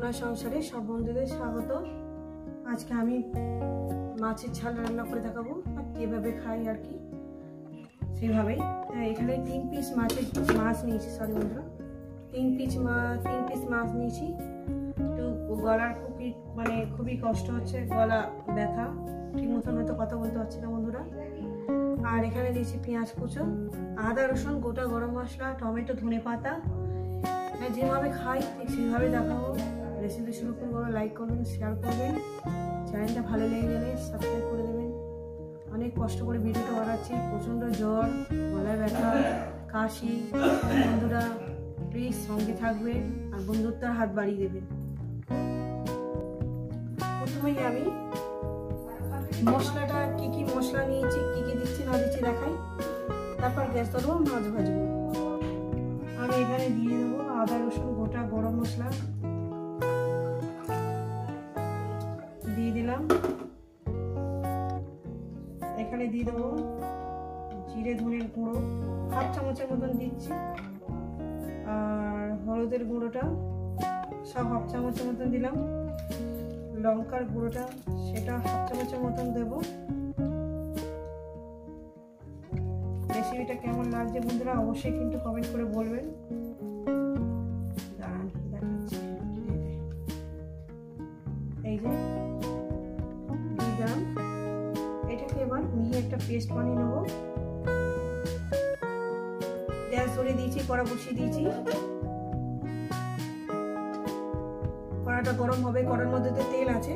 সোনার সংসারে সব বন্ধুদের স্বাগত। আজকে আমি মাছের ঝাল রান্না করে দেখাবো আর কিভাবে খাই আর কি সেভাবেই। এখানে 3 পিস মাছ নিয়েছি, সরি বন্ধুরা, 3 পিস মাছ নিয়েছি। একটু গলার খুবই কষ্ট হচ্ছে, গলা ব্যথা, ঠিক মতন হয়তো কথা বলতে পারছি না বন্ধুরা। আর এখানে দিয়েছি পেঁয়াজ কুচো, আদা রসুন, গোটা গরম মশলা, টমেটো, ধনে পাতা। যেভাবে খাই ঠিক সেভাবে দেখাবো। রেসিপি শুরু করবো, লাইক করবেন, শেয়ার করবেন, চ্যানেলটা ভালো লেগে গেলে সাবস্ক্রাইব করে দেবেন। অনেক কষ্ট করে ভিডিওটা বানাচ্ছি, প্রচণ্ড জ্বর, গলায় ব্যথা, কাশি। বন্ধুরা প্লিজ সঙ্গে থাকবেন আর বন্ধুত্বের হাত বাড়িয়ে দেবেন। প্রথমেই আমি মশলাটা কি মশলা নিয়েছি, কি দিচ্ছি না দিচ্ছি দেখাই, তারপর গ্যাস ধরবো, মাছ ভাজবো। আমি এখানে দিয়ে দেবো আদা রসুন, গোটা গরম মশলা দিয়ে দিলাম। এখানে দিয়ে দেবো জিরে ধনের গুঁড়ো, 1/2 চামচের মতন দিচ্ছি। আর হলুদের গুঁড়োটা সব 1/2 চামচের মতন দিলাম। লঙ্কার গুঁড়োটা সেটা 1/2 চামচের মতন দেবো। রেসিপিটা কেমন লাগছে বন্ধুরা অবশ্যই কিন্তু কমেন্ট করে বলবেন। দেখাচ্ছি, এই যে দিলাম। এটাকে এবার মিহি একটা পেস্ট বানিয়ে নেবো। গ্যাস ধরিয়ে দিয়েছি, কড়া বসিয়ে দিয়েছি। কড়াটা গরম হবে, কড়ার মধ্যে তো তেল আছে,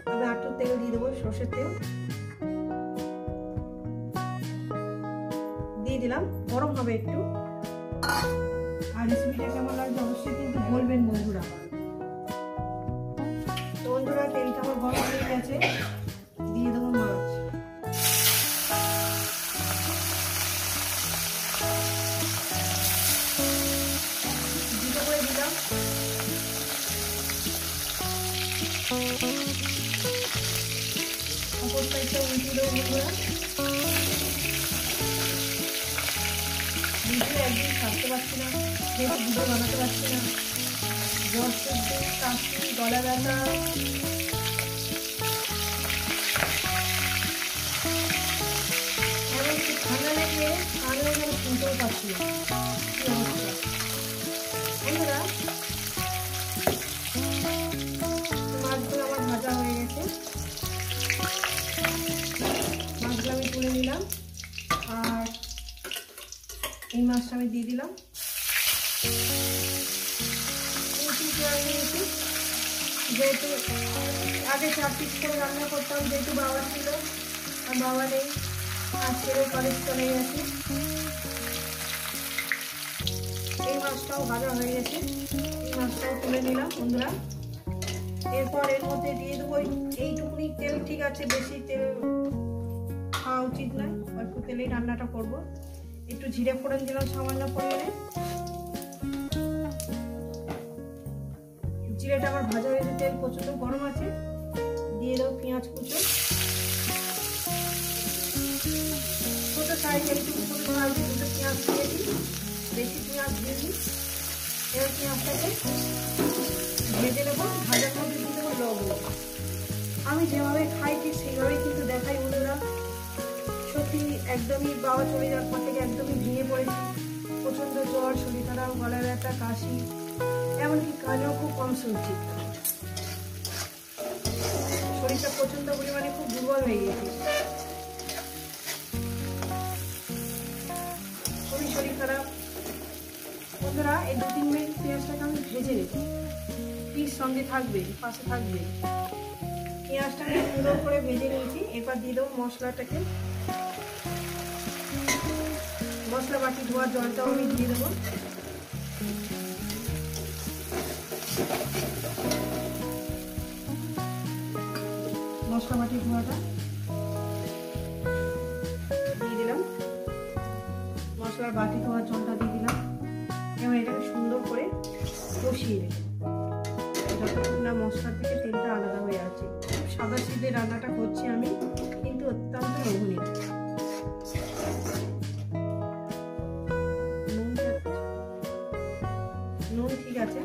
তবে একটু তেল দিয়ে দেবো, সর্ষের তেল দিয়ে দিলাম। গরম হবে একটু। আর রেসিপিটা কেমন লাগছে অবশ্যই কিন্তু বলবেন বন্ধুরা। তো বন্ধুরা তেলটা আমার গরম হয়ে গেছে, দিয়ে দেবো মাছ। দুটো করে দিলাম। অপর সাইডটা উল্টে দেবো বন্ধুরা। ভিডিও একদিন থাকতে পারছি না, যেহেতু ভিডিও বানাতে পারছি না, জ্বর, সর্দি, কাশি, গলা ব্যথা। এমনকি ঠান্ডা লেগে কানেও যেন শুনতেও পাচ্ছি না, কি অবস্থা বন্ধুরা। মাছগুলো আমার ভাজা হয়ে গেছে, মাছগুলো আমি তুলে নিলাম। আর এই মাছটা আমি দিয়ে দিলাম। যেহেতু আগে 4 পিস করে রান্না করতাম, যেহেতু বাবা ছিল আর বাবা নেই, আর ছেলে কলেজ চলে গেছে। এই মাছটাও ভাজা হয়ে গেছে, এই মাছটাও তুলে নিলাম বন্ধুরা। এরপর এর মধ্যে দিয়ে দেবো এইটুকুনি তেল, ঠিক আছে, বেশি তেল খাওয়া উচিত নয়, অল্প তেলেই রান্নাটা করব। একটু জিরে ফোড়ন দিলাম সামান্য পরিমাণে। জিরেটা আমার ভাজা হয়ে গেছে, তেল প্রচন্ড গরম আছে। দিয়ে দেবো পেঁয়াজ কুচো, ছোটো সাইজের দুটো পেঁয়াজ দিয়ে দিই, বেশি পেঁয়াজ দিয়ে দিই। এবার পেঁয়াজটাকে ভেজে নেবো, ভাজার মধ্যে দিয়ে দেবো লবণ। আমি যেভাবে খাই ঠিক সেইভাবেই কিন্তু দেখাই বন্ধুরা। সত্যি একদমই বাবা চলে যাওয়ার পর থেকে একদমই ভেঙে পড়েছি, প্রচণ্ড জ্বর, শরীর খারাপ, গলা ব্যথা, কাশি, এমনকি কানেও খুব কম শুনছি। শরীরটা প্রচণ্ড পরিমাণে খুব দুর্বল হয়ে গেছে, খুবই শরীর খারাপ বন্ধুরা। এই 2-3 মিনিট পেঁয়াজটাকে আমি ভেজে নেব, প্লিজ সঙ্গে থাকবে, পাশে থাকবে। পেঁয়াজটা আমি সুন্দর করে ভেজে নিয়েছি। এবার দিয়ে দেবো মশলাটাকে, মশলা বাটি ধোয়ার জলটাও আমি দিয়ে দেবো। মশলা বাটি ধোয়াটা দিয়ে দিলাম, মশলার বাটি ধোয়ার জলটা দিয়ে দিলাম। এবার এটাকে সুন্দর করে কষিয়ে নেব যতক্ষণ না মশলার থেকে তেলটা আলাদা হয়ে আছে। সাদা সিধে রান্নাটা করছি আমি, কিন্তু অত্যন্ত লোভনীয়। নুন ঠিক আছে,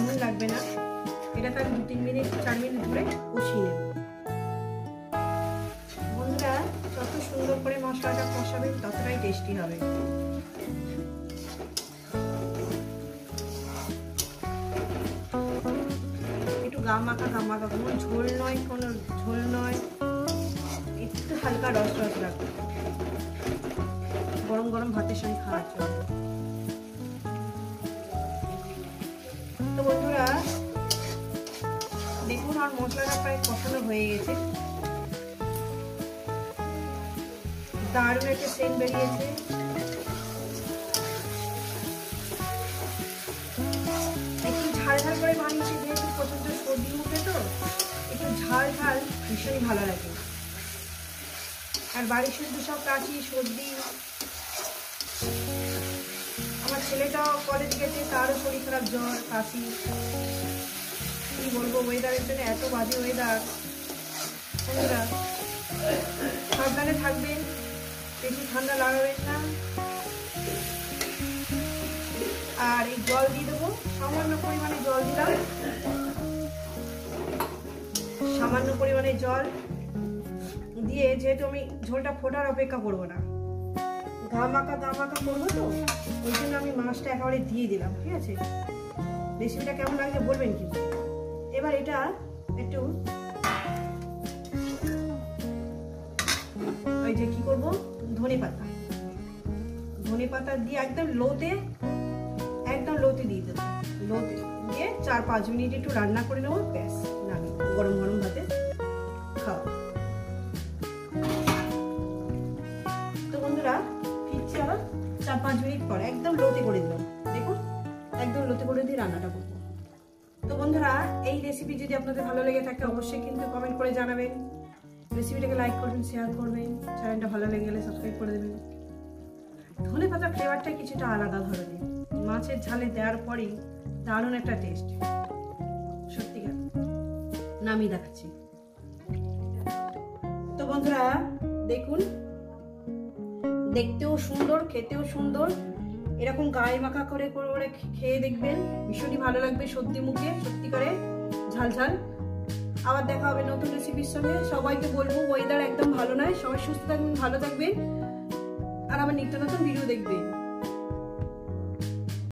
নুন লাগবে না। এটাকে আমি 2-3 মিনিট 4 মিনিট ধরে কষিয়ে নেব। বন্ধুরা যত সুন্দর করে মশলাটা কষাবেন ততটাই টেস্টি হবে। একটু গামাখা কোনো ঝোল নয়, কোনো ঝোল নয়, একটু হালকা রস রস রাখবে, গরম গরম ভাতের সঙ্গে খাওয়ার জন্য। তো বন্ধুরা দেখুন আর মশলাটা প্রায় কষানো হয়ে গেছে, দারুণ একটা সেন্ট বেরিয়েছে। একটু ঝাল ঝাল করে বানিয়েছি, যেহেতু প্রচন্ড সর্দি মুখে, তো একটু ঝাল ঝাল ভীষণই ভালো লাগে। আর বাড়ির শুধু সব কাশি সর্দি, আমার ছেলেটাও কলেজ গেছে, তারও শরীর খারাপ, জ্বর কাশি। কি বলবো, ওয়েদারের জন্য এত বাজে ওয়েদার। বন্ধুরা সাবধানে থাকবেন, বেশি ঠান্ডা লাগাবেন না। আর এই জল দিয়ে দেবো, সামান্য পরিমাণে জল দিলাম, সামান্য পরিমাণে জল দিয়ে, যেহেতু আমি ঝোলটা ফোটার অপেক্ষা করবো না, গামাকা করবো, তো ওই জন্য আমি মাছটা একেবারে দিয়ে দিলাম। ঠিক আছে, রেসিপিটা কেমন লাগছে বলবেন কিন্তু। এবার এটা একটু ওই যে কি করবো, ধনে পাতা দিয়ে একদম লোতে দিয়ে দেবো। লোতে দিয়ে 4-5 মিনিট একটু রান্না করে নেবো, ব্যাস নামি গরম গরম ভাতে খাও। তো বন্ধুরা ফিরছি আবার 4-5 মিনিট পর, একদম লোতে করে দিলাম। দেখুন একদম লোতে করে দিয়ে রান্নাটা করবো। তো বন্ধুরা এই রেসিপি যদি আপনাদের ভালো লেগে থাকে অবশ্যই কিন্তু কমেন্ট করে জানাবেন, রেসিপিটাকে লাইক করবেন, শেয়ার করবেন, চ্যানেলটা ভালো লেগে গেলে সাবস্ক্রাইব করে দেবেন। ধনে পাতার ফ্লেভারটা কিছুটা আলাদা ধরনের, মাছের ঝালে দেওয়ার পরেই দারুণ একটা টেস্ট, সত্যিকার। নামিয়ে দেখাচ্ছি। তো বন্ধুরা দেখুন, দেখতেও সুন্দর, খেতেও সুন্দর, এরকম গায়ে মাখা করে করে খেয়ে দেখবেন, ভীষণই ভালো লাগবে সর্দি মুখে, সত্যিকারে ঝাল ঝাল। আবার দেখা হবে নতুন রেসিপির সঙ্গে। সবাইকে বলবো ওয়েদার একদম ভালো নয়, সবাই সুস্থ থাকবেন, ভালো থাকবেন, আর আবার নিত্য নতুন ভিডিও দেখবেন।